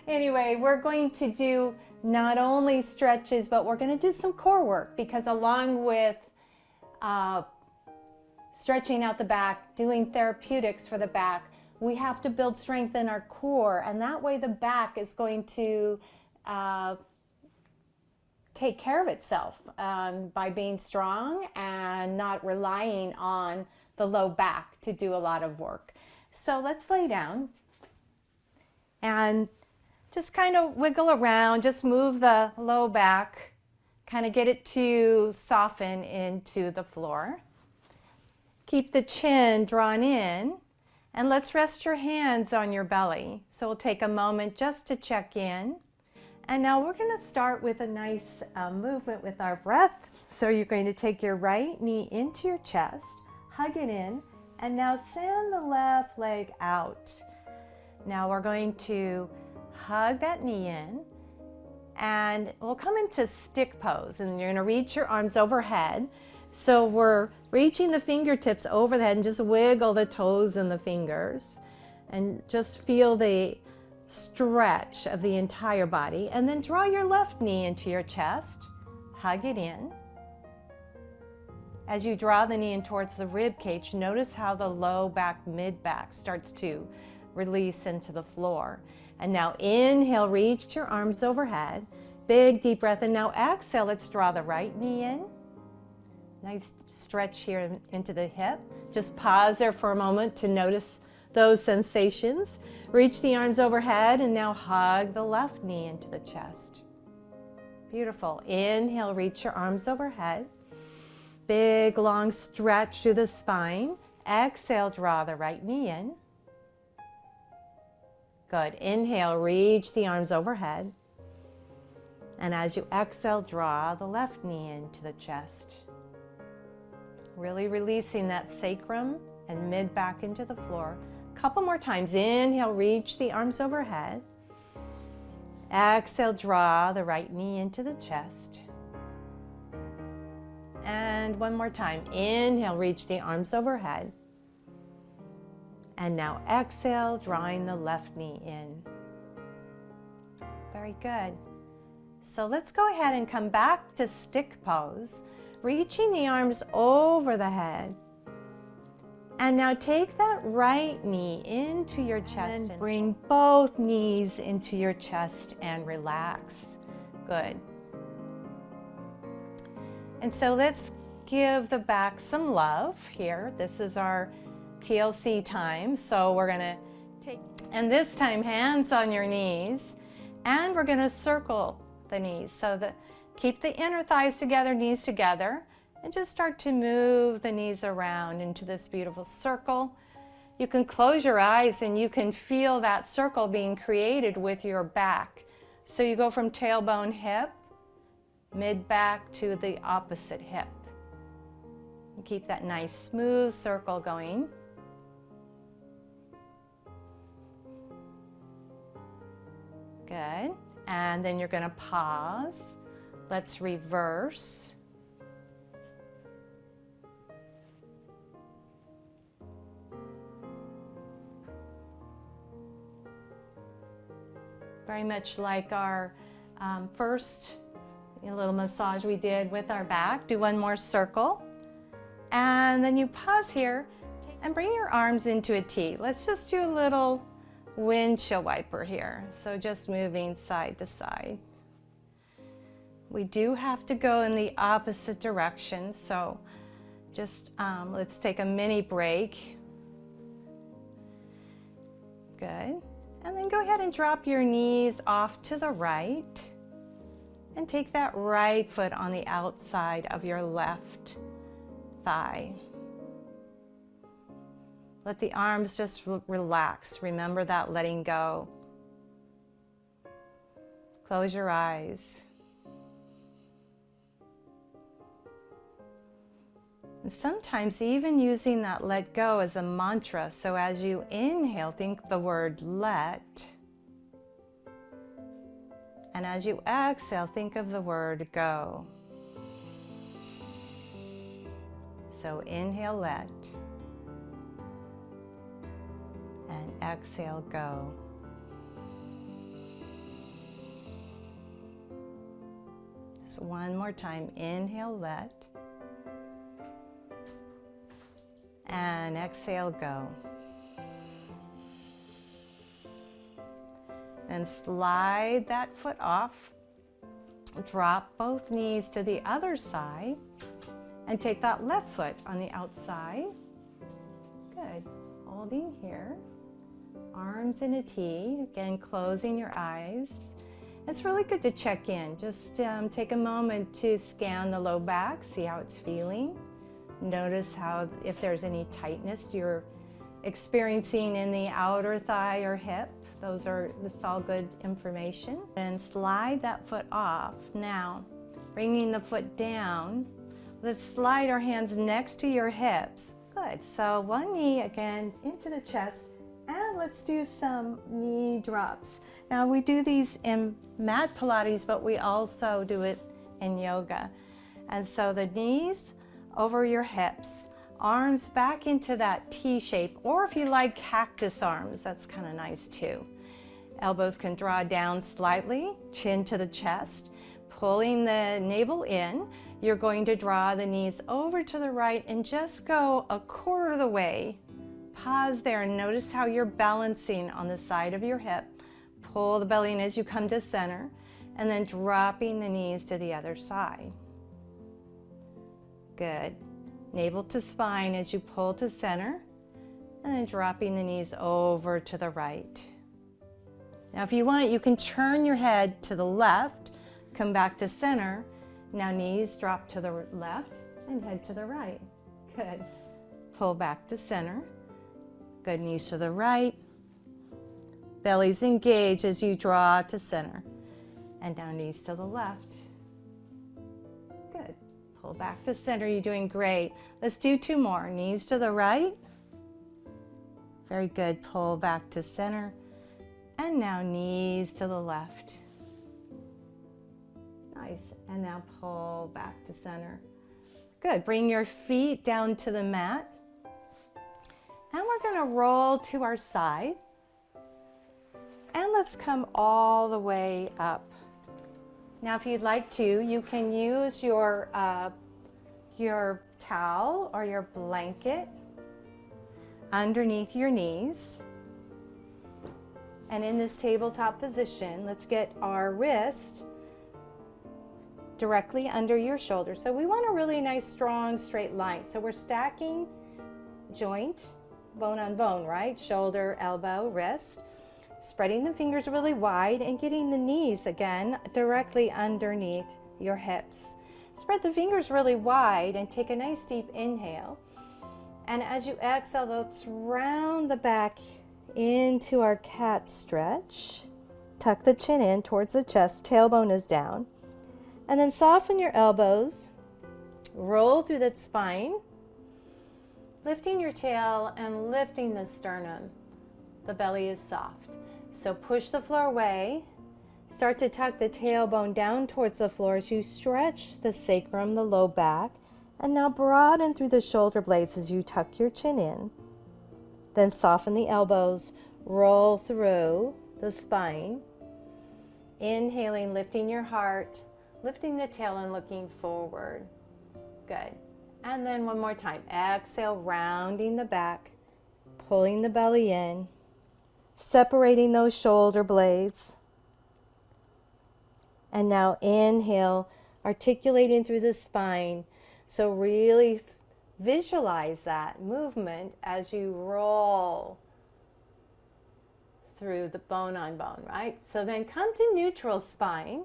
Anyway, we're going to do not only stretches, but we're going to do some core work, because along with stretching out the back, doing therapeutics for the back, we have to build strength in our core, and that way the back is going to take care of itself by being strong and not relying on the low back to do a lot of work. So let's lay down and just kind of wiggle around, just move the low back, kind of get it to soften into the floor. Keep the chin drawn in, and let's rest your hands on your belly. So we'll take a moment just to check in. And now we're going to start with a nice movement with our breath. So you're going to take your right knee into your chest, hug it in, and now send the left leg out. Now we're going to hug that knee in, and we'll come into stick pose, and you're going to reach your arms overhead. So we're reaching the fingertips over the head, and just wiggle the toes and the fingers, and just feel the stretch of the entire body. And then draw your left knee into your chest, hug it in. As you draw the knee in towards the rib cage, notice how the low back, mid back starts to release into the floor. And now inhale, reach your arms overhead, big deep breath, and now exhale, let's draw the right knee in. Nice stretch here into the hip. Just pause there for a moment to notice those sensations. Reach the arms overhead, and now hug the left knee into the chest. Beautiful. Inhale, reach your arms overhead. Big long stretch through the spine. Exhale, draw the right knee in. Good. Inhale, reach the arms overhead. And as you exhale, draw the left knee into the chest. Really releasing that sacrum and mid back into the floor. Couple more times. Inhale, reach the arms overhead. Exhale, draw the right knee into the chest. And one more time. Inhale, reach the arms overhead. And now exhale, drawing the left knee in. Very good. So let's go ahead and come back to stick pose, reaching the arms over the head. And now take that right knee into your chest and bring both knees into your chest and relax. Good. And so let's give the back some love here. This is our TLC time. So we're going to take, and this time hands on your knees, and we're going to circle the knees. So that keep the inner thighs together, knees together. And just start to move the knees around into this beautiful circle. You can close your eyes and you can feel that circle being created with your back. So you go from tailbone, hip, mid back to the opposite hip. And keep that nice smooth circle going. Good. And then you're going to pause. Let's reverse. Very much like our first little massage we did with our back. Do one more circle. And then you pause here and bring your arms into a T. Let's just do a little windshield wiper here. So just moving side to side. We do have to go in the opposite direction. So just let's take a mini break. Good. And then go ahead and drop your knees off to the right and take that right foot on the outside of your left thigh. Let the arms just relax. Remember that letting go. Close your eyes. And sometimes even using that let go as a mantra. So as you inhale, think the word let. And as you exhale, think of the word go. So inhale, let. And exhale, go. So one more time, inhale, let. And exhale, go. And slide that foot off. Drop both knees to the other side. And take that left foot on the outside. Good. Holding here. Arms in a T. Again, closing your eyes. It's really good to check in. Just take a moment to scan the low back, see how it's feeling. Notice how, if there's any tightness you're experiencing in the outer thigh or hip. That's all good information. And slide that foot off. Now, bringing the foot down, let's slide our hands next to your hips. Good. So one knee again into the chest, and let's do some knee drops. Now we do these in mat Pilates, but we also do it in yoga. And so the knees over your hips, arms back into that T shape, or if you like cactus arms, that's kind of nice too. Elbows can draw down slightly, chin to the chest, pulling the navel in. You're going to draw the knees over to the right and just go a quarter of the way. Pause there and notice how you're balancing on the side of your hip. Pull the belly in as you come to center, and then dropping the knees to the other side. Good. Navel to spine as you pull to center, and then dropping the knees over to the right. Now if you want, you can turn your head to the left, come back to center. Now knees drop to the left and head to the right. Good. Pull back to center. Good, knees to the right. Belly's engaged as you draw to center. And now knees to the left. Good. Pull back to center. You're doing great. Let's do two more. Knees to the right. Very good. Pull back to center. And now knees to the left. Nice. And now pull back to center. Good. Bring your feet down to the mat. And we're going to roll to our side. And let's come all the way up. Now if you'd like to, you can use your towel or your blanket underneath your knees. And in this tabletop position, let's get our wrist directly under your shoulder. So we want a really nice, strong, straight line. So we're stacking joint, bone on bone, right? Shoulder, elbow, wrist. Spreading the fingers really wide and getting the knees again directly underneath your hips. Spread the fingers really wide and take a nice deep inhale. And as you exhale, let's round the back into our cat stretch. Tuck the chin in towards the chest, tailbone is down. And then soften your elbows, roll through the spine, lifting your tail and lifting the sternum. The belly is soft. So push the floor away. Start to tuck the tailbone down towards the floor as you stretch the sacrum, the low back. And now broaden through the shoulder blades as you tuck your chin in. Then soften the elbows, roll through the spine. Inhaling, lifting your heart, lifting the tail and looking forward. Good. And then one more time. Exhale, rounding the back, pulling the belly in, separating those shoulder blades. And now inhale, articulating through the spine. So really visualize that movement as you roll through the bone on bone, right? So then come to neutral spine.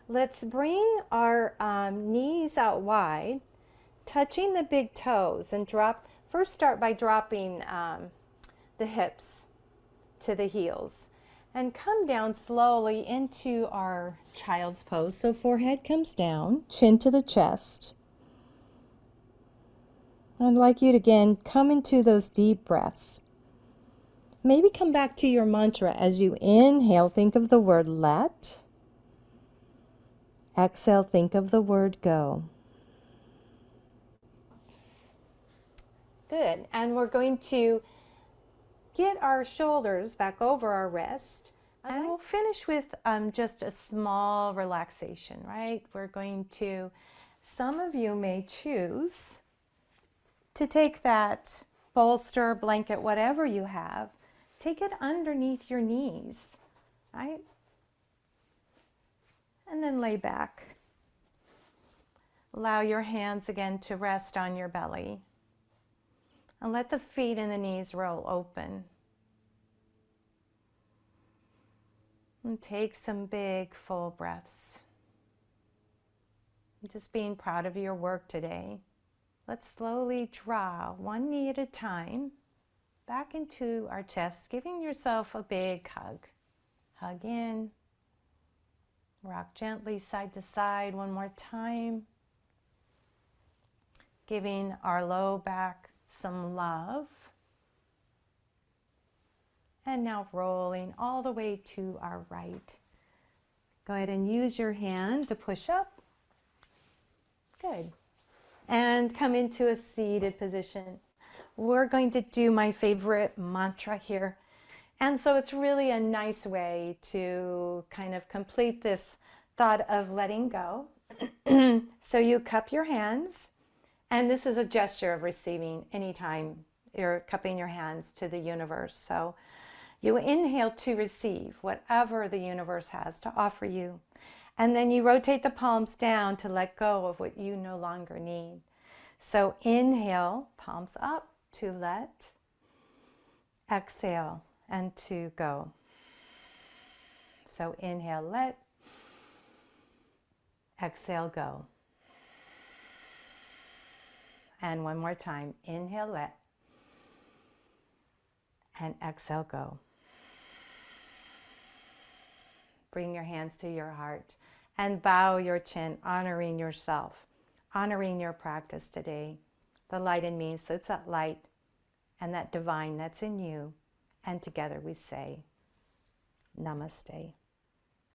Let's bring our knees out wide, touching the big toes, and drop. First start by dropping the hips to the heels and come down slowly into our child's pose. So forehead comes down, chin to the chest. I'd like you to again come into those deep breaths. Maybe come back to your mantra. As you inhale, think of the word let. Exhale, think of the word go. Good. And we're going to get our shoulders back over our wrist. And we'll finish with just a small relaxation, right? We're going to, some of you may choose to take that bolster, blanket, whatever you have, take it underneath your knees, right? And then lay back. Allow your hands again to rest on your belly. And let the feet and the knees roll open. And take some big, full breaths. Just being proud of your work today. Let's slowly draw one knee at a time back into our chest, giving yourself a big hug. Hug in. Rock gently side to side one more time. Giving our low back some love. And now rolling all the way to our right. Go ahead and use your hand to push up. Good. And come into a seated position. We're going to do my favorite mantra here. And so it's really a nice way to kind of complete this thought of letting go. So you cup your hands, and this is a gesture of receiving anytime you're cupping your hands to the universe. So you inhale to receive whatever the universe has to offer you. And then you rotate the palms down to let go of what you no longer need. So inhale, palms up to let. Exhale and to go. So inhale, let. Exhale, go. And one more time. Inhale, let. And exhale, go. Bring your hands to your heart and bow your chin, honoring yourself, honoring your practice today. The light in me, so it's that light and that divine that's in you. And together we say, Namaste.